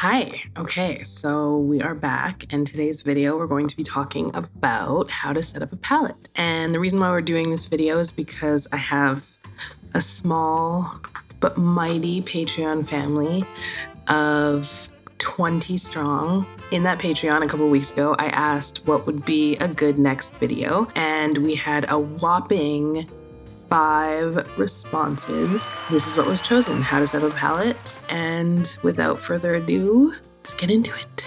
Hi. Okay, so we are back. In today's video, we're going to be talking about how to set up a palette. And the reason why we're doing this video is because I have a small but mighty Patreon family of 20 strong. In that Patreon a couple weeks ago, I asked what would be a good next video, and we had a whopping 5 responses. This is what was chosen: how to set up a palette. And without further ado, let's get into it.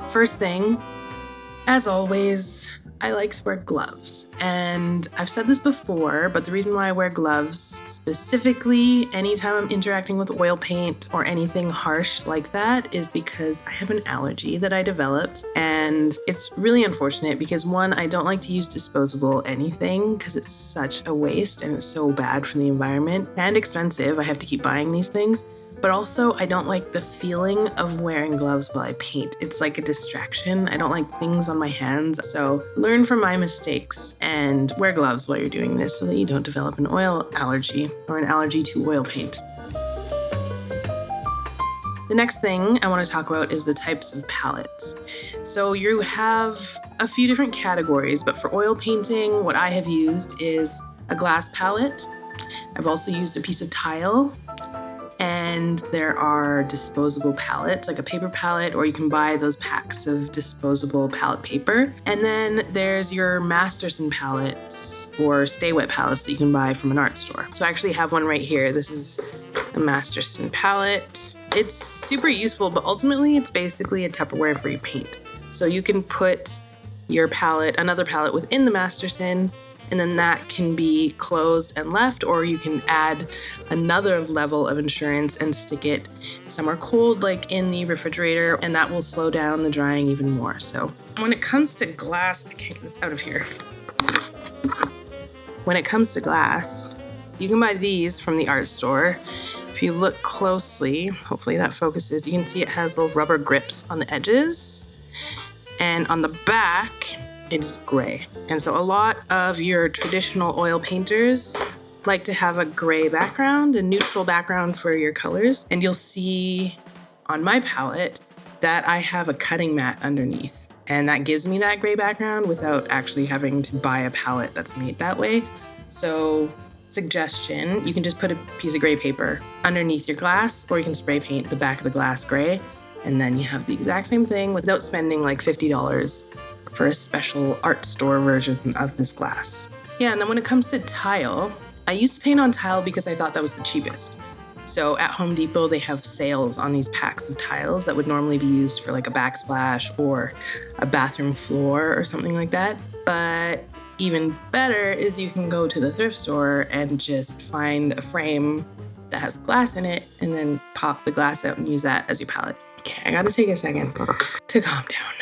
First thing, as always, I like to wear gloves. And I've said this before, but the reason why I wear gloves specifically anytime I'm interacting with oil paint or anything harsh like that is because I have an allergy that I developed. And it's really unfortunate because, one, I don't like to use disposable anything because it's such a waste and it's so bad for the environment and expensive. I have to keep buying these things. But also, I don't like the feeling of wearing gloves while I paint. It's like a distraction. I don't like things on my hands. So learn from my mistakes and wear gloves while you're doing this so that you don't develop an oil allergy or an allergy to oil paint. The next thing I want to talk about is the types of palettes. So you have a few different categories, but for oil painting, what I have used is a glass palette. I've also used a piece of tile. And there are disposable palettes, like a paper palette, or you can buy those packs of disposable palette paper. And then there's your Masterson palettes or Stay Wet palettes that you can buy from an art store. So I actually have one right here. This is a Masterson palette. It's super useful, but ultimately it's basically a Tupperware for your paint. So you can put your palette, another palette within the Masterson, and then that can be closed and left, or you can add another level of insurance and stick it somewhere cold, like in the refrigerator, and that will slow down the drying even more. So when it comes to glass, I can't get this out of here. When it comes to glass, you can buy these from the art store. If you look closely, hopefully that focuses, you can see it has little rubber grips on the edges, and on the back, it is gray. And so a lot of your traditional oil painters like to have a gray background, a neutral background for your colors. And you'll see on my palette that I have a cutting mat underneath. And that gives me that gray background without actually having to buy a palette that's made that way. So suggestion, you can just put a piece of gray paper underneath your glass, or you can spray paint the back of the glass gray. And then you have the exact same thing without spending like $50 for a special art store version of this glass. Yeah, and then when it comes to tile, I used to paint on tile because I thought that was the cheapest. So at Home Depot, they have sales on these packs of tiles that would normally be used for like a backsplash or a bathroom floor or something like that. But even better is you can go to the thrift store and just find a frame that has glass in it and then pop the glass out and use that as your palette. Okay, I gotta take a second to calm down.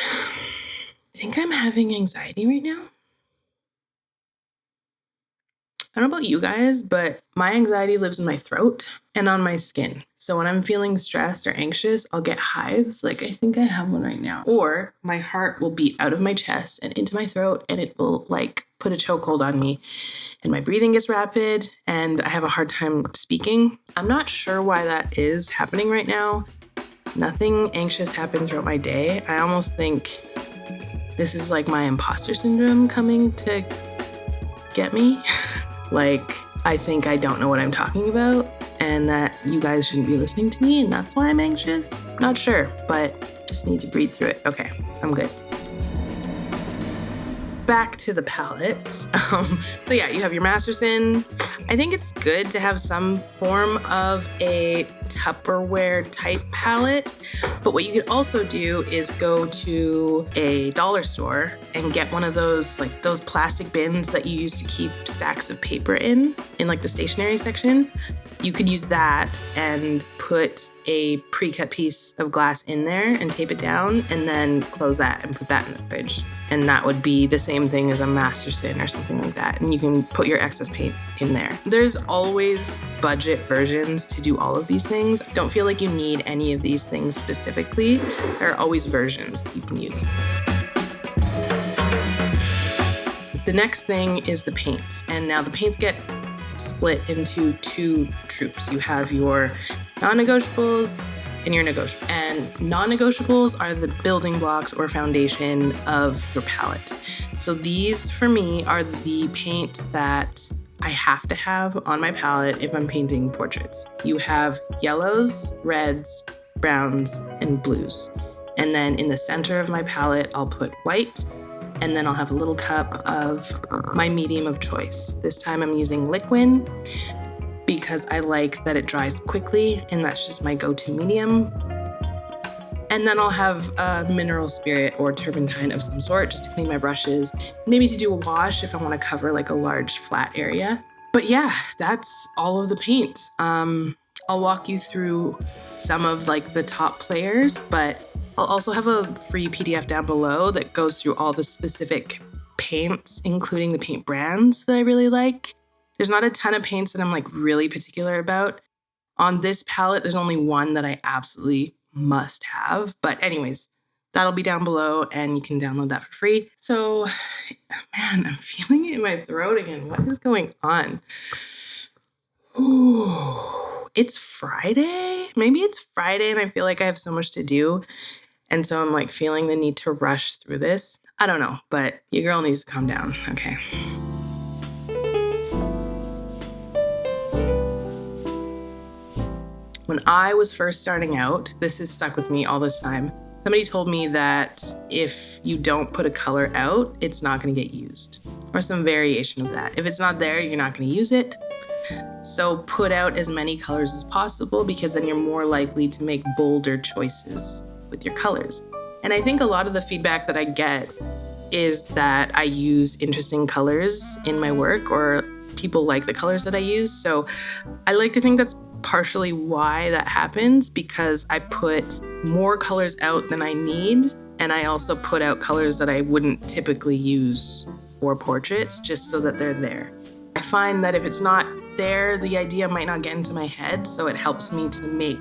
I think I'm having anxiety right now. I don't know about you guys, but my anxiety lives in my throat and on my skin. So when I'm feeling stressed or anxious, I'll get hives. Like I think I have one right now. Or my heart will beat out of my chest and into my throat, and it will like put a chokehold on me. And my breathing gets rapid and I have a hard time speaking. I'm not sure why that is happening right now. Nothing anxious happened throughout my day. I almost think this is like my imposter syndrome coming to get me. Like, I think I don't know what I'm talking about and that you guys shouldn't be listening to me and that's why I'm anxious. Not sure, but just need to breathe through it. Okay, I'm good. Back to the palettes. So yeah, you have your Masterson. I think it's good to have some form of a Tupperware type palette, but what you could also do is go to a dollar store and get one of those, like those plastic bins that you use to keep stacks of paper in like the stationery section. You could use that and put a pre-cut piece of glass in there and tape it down and then close that and put that in the fridge. And that would be the same thing as a Masterson or something like that. And you can put your excess paint in there. There's always budget versions to do all of these things. Don't feel like you need any of these things specifically. There are always versions that you can use. The next thing is the paints. And now the paints get split into two troops. You have your non-negotiables and your negotiables. And non-negotiables are the building blocks or foundation of your palette. So these, for me, are the paints that I have to have on my palette if I'm painting portraits. You have yellows, reds, browns, and blues. And then in the center of my palette, I'll put white, and then I'll have a little cup of my medium of choice. This time I'm using Liquin because I like that it dries quickly, and that's just my go-to medium. And then I'll have a mineral spirit or turpentine of some sort just to clean my brushes, maybe to do a wash if I want to cover like a large flat area. But yeah, that's all of the paints. I'll walk you through some of like the top players, but I'll also have a free PDF down below that goes through all the specific paints, including the paint brands that I really like. There's not a ton of paints that I'm like really particular about. On this palette, there's only one that I absolutely must have. But anyways, that'll be down below and you can download that for free. So, man, I'm feeling it in my throat again. What is going on? Ooh, it's Friday. Maybe it's Friday and I feel like I have so much to do. And so I'm like feeling the need to rush through this. I don't know, but your girl needs to calm down. Okay. When I was first starting out, this has stuck with me all this time. Somebody told me that if you don't put a color out, it's not going to get used, or some variation of that. If it's not there, you're not going to use it. So put out as many colors as possible because then you're more likely to make bolder choices with your colors. And I think a lot of the feedback that I get is that I use interesting colors in my work, or people like the colors that I use. So I like to think that's partially why that happens, because I put more colors out than I need. And I also put out colors that I wouldn't typically use for portraits just so that they're there. I find that if it's not there, the idea might not get into my head. So it helps me to make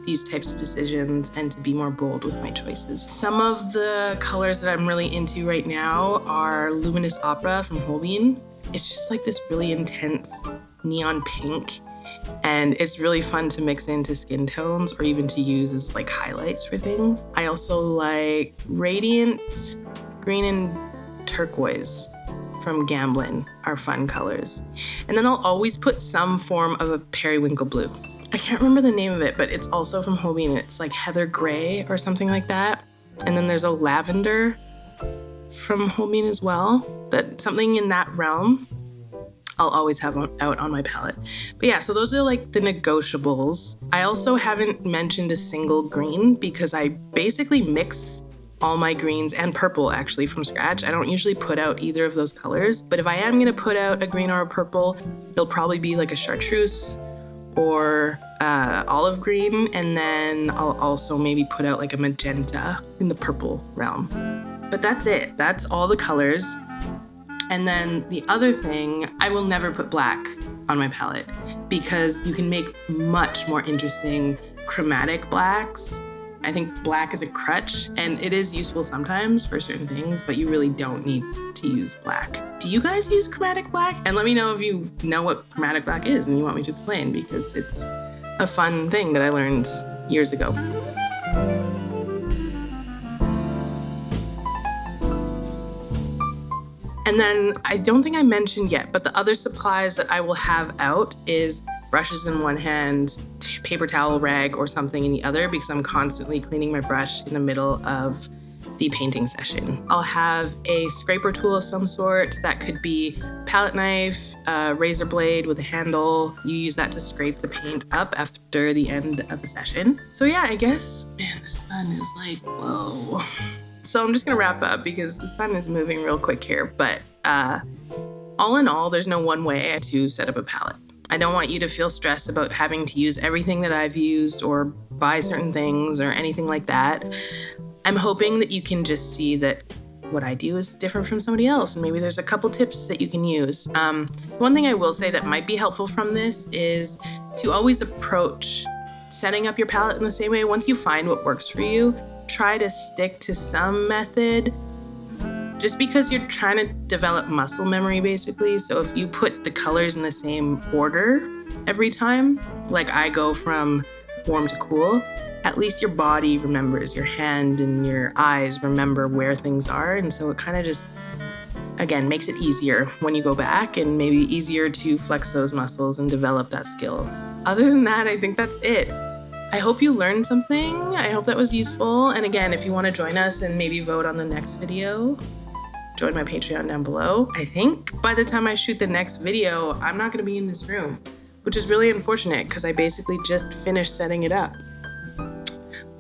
these types of decisions and to be more bold with my choices. Some of the colors that I'm really into right now are Luminous Opera from Holbein. It's just like this really intense neon pink, and it's really fun to mix into skin tones or even to use as like highlights for things. I also like Radiant Green and Turquoise from Gamblin are fun colors. And then I'll always put some form of a periwinkle blue. I can't remember the name of it, but it's also from Holbein. It's like Heather Gray or something like that. And then there's a lavender from Holbein as well. That something in that realm I'll always have out on my palette. But yeah, so those are like the negotiables. I also haven't mentioned a single green because I basically mix all my greens and purple actually from scratch. I don't usually put out either of those colors, but if I am gonna put out a green or a purple, it'll probably be like a chartreuse or olive green, and then I'll also maybe put out like a magenta in the purple realm. But that's it. That's all the colors. And then the other thing, I will never put black on my palette because you can make much more interesting chromatic blacks. I think black is a crutch, and it is useful sometimes for certain things, but you really don't need to use black. Do you guys use chromatic black? And let me know if you know what chromatic black is and you want me to explain, because it's a fun thing that I learned years ago. And then I don't think I mentioned yet, but the other supplies that I will have out is brushes in one hand, paper towel, rag, or something in the other, because I'm constantly cleaning my brush in the middle of the painting session. I'll have a scraper tool of some sort. That could be palette knife, a razor blade with a handle. You use that to scrape the paint up after the end of the session. So yeah, I guess, man, the sun is like, whoa. So I'm just gonna wrap up because the sun is moving real quick here. But all in all, there's no one way to set up a palette. I don't want you to feel stressed about having to use everything that I've used or buy certain things or anything like that. I'm hoping that you can just see that what I do is different from somebody else, and maybe there's a couple tips that you can use. One thing I will say that might be helpful from this is to always approach setting up your palette in the same way. Once you find what works for you, try to stick to some method just because you're trying to develop muscle memory basically. So if you put the colors in the same order every time, like I go from warm to cool, at least your body remembers, your hand and your eyes remember where things are. And so it kind of just, again, makes it easier when you go back and maybe easier to flex those muscles and develop that skill. Other than that, I think that's it. I hope you learned something. I hope that was useful. And again, if you want to join us and maybe vote on the next video, join my Patreon down below. I think by the time I shoot the next video, I'm not going to be in this room, which is really unfortunate because I basically just finished setting it up.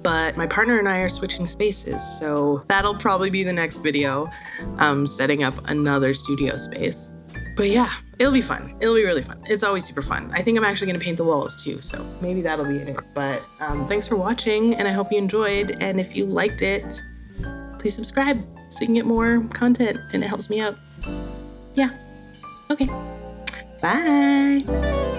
But my partner and I are switching spaces, so that'll probably be the next video, setting up another studio space. But yeah, it'll be fun. It'll be really fun. It's always super fun. I think I'm actually gonna paint the walls too, so maybe that'll be it. But thanks for watching, and I hope you enjoyed. And if you liked it, please subscribe so you can get more content, and it helps me out. Yeah. Okay. Bye.